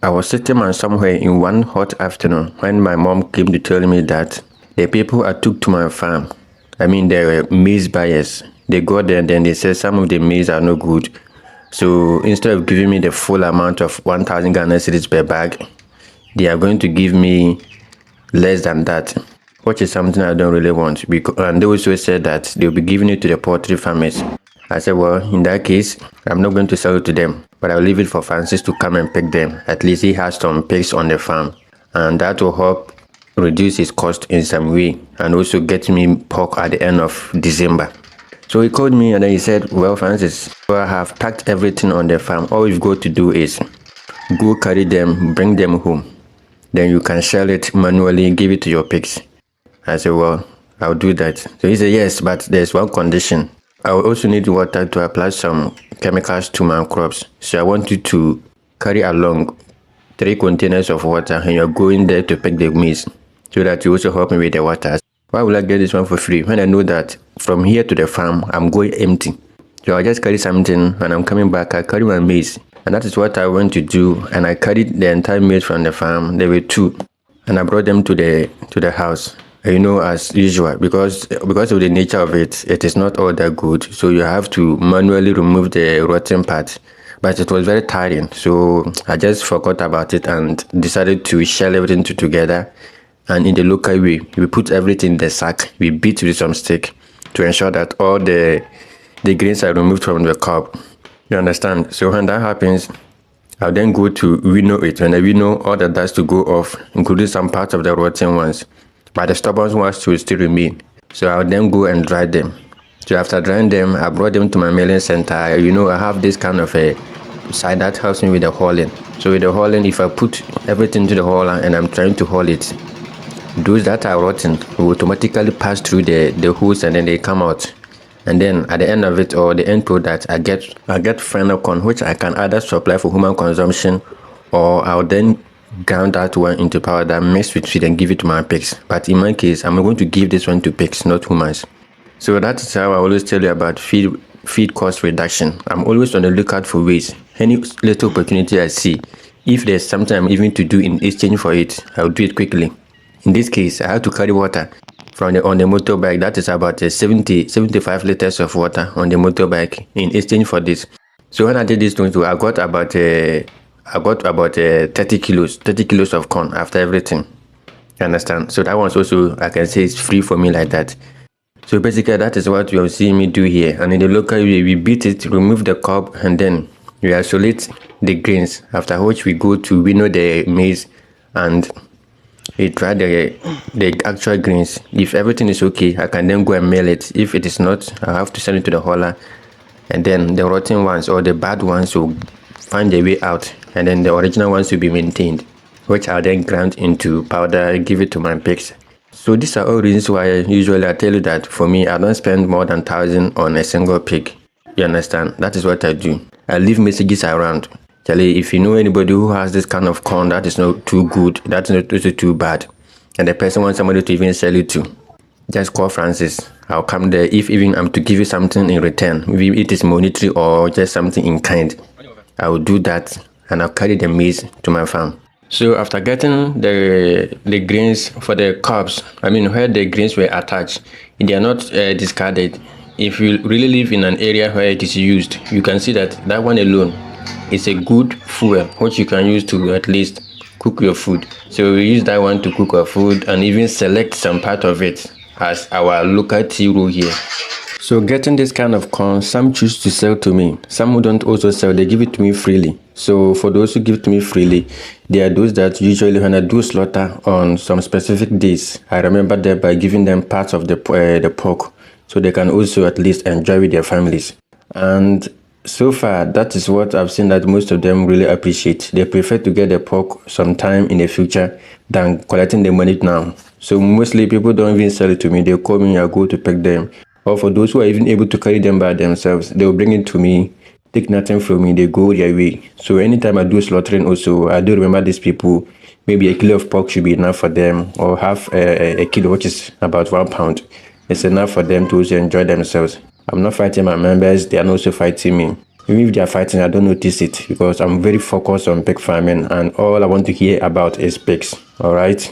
I was sitting on somewhere in one hot afternoon when my mom came to tell me that the people I took to my farm, they were maize buyers. They got there and then they said some of the maize are no good. So instead of giving me the full amount of 1,000 Ghana cedis per bag, they are going to give me less than that, which is something I don't really want. And they also said that they'll be giving it to the poultry farmers. I said, well, in that case, I'm not going to sell it to them, but I'll leave it for Francis to come and pick them. At least he has some pigs on the farm, and that will help reduce his cost in some way and also get me pork at the end of December. So he called me and then he said, well, Francis, I have packed everything on the farm. All you've got to do is go carry them, bring them home. Then you can sell it manually, give it to your pigs. I said, well, I'll do that. So he said, yes, but there's one condition. I will also need water to apply some chemicals to my crops. So I want you to carry along 3 containers of water and you're going there to pick the maize so that you also help me with the water. Why will I get this one for free when I know that from here to the farm, I'm going empty? So I just carry something and I'm coming back, I carry my maize. And that is what I went to do, and I carried the entire maize from the farm. There were 2, and I brought them to the house. As usual, because of the nature of it, it is not all that good. So you have to manually remove the rotten part. But it was very tiring, so I just forgot about it and decided to shell everything together. And in the local way, we put everything in the sack. We beat with some stick to ensure that all the grains are removed from the cob. You understand? So when that happens, I'll then go to winnow it. When I winnow, all the dust to go off, including some parts of the rotten ones. But the stubborn ones will still remain. So I'll then go and dry them. So after drying them, I brought them to my milling center. I have this kind of a side that helps me with the hauling. So with the hauling, if I put everything to the hauler and I'm trying to haul it, those that are rotten will automatically pass through the holes and then they come out. And then at the end of it, or the end product, I get final corn, which I can either supply for human consumption, or I'll then ground that one into powder, mix with feed and give it to my pigs. But in my case, I'm going to give this one to pigs, not humans. So that is how I always tell you about feed cost reduction. I'm always on the lookout for ways. Any little opportunity I see, if there's something I'm even to do in exchange for it, I'll do it quickly. In this case, I had to carry water on the motorbike. That is about 75 liters of water on the motorbike in exchange for this. So when I did this thing too, I got about 30 kilos of corn after everything. You understand? So that one's also, I can say, it's free for me like that. So basically, that is what you are seeing me do here. And in the local way, we beat it, remove the cob, and then we isolate the grains. After which we go to winnow the maize and we dry the actual grains. If everything is okay, I can then go and mail it. If it is not, I have to send it to the hauler, and then the rotten ones or the bad ones will find their way out, and then the original ones will be maintained, which I'll then grind into powder and give it to my pigs. So these are all reasons why usually I tell you that for me, I don't spend more than 1,000 on a single pig. You understand? That is what I do. I leave messages around. If you know anybody who has this kind of corn that is not too good, that's not also too bad, and the person wants somebody to even sell it to, just call Francis. I'll come there. If even I'm to give you something in return, maybe it is monetary or just something in kind, I will do that, and I'll carry the maize to my farm. So after getting the grains for the cobs, where the grains were attached, they are not discarded. If you really live in an area where it is used, you can see that one alone is a good fuel which you can use to at least cook your food. So we use that one to cook our food and even select some part of it as our local tea roll here. So getting this kind of corn, some choose to sell to me. Some who don't also sell, they give it to me freely. So for those who give it to me freely, there are those that usually when I do slaughter on some specific days, I remember that by giving them parts of the pork so they can also at least enjoy with their families. And so far, that is what I've seen that most of them really appreciate. They prefer to get the pork sometime in the future than collecting the money now. So mostly people don't even sell it to me. They call me, I go to pick them. Or for those who are even able to carry them by themselves, they will bring it to me, take nothing from me, they go their way. So anytime I do slaughtering also, I do remember these people. Maybe a kilo of pork should be enough for them, or half a kilo, which is about 1 pound. It's enough for them to also enjoy themselves. I'm not fighting my members, they are also fighting me. Even if they are fighting, I don't notice it because I'm very focused on pig farming and all I want to hear about is pigs. All right.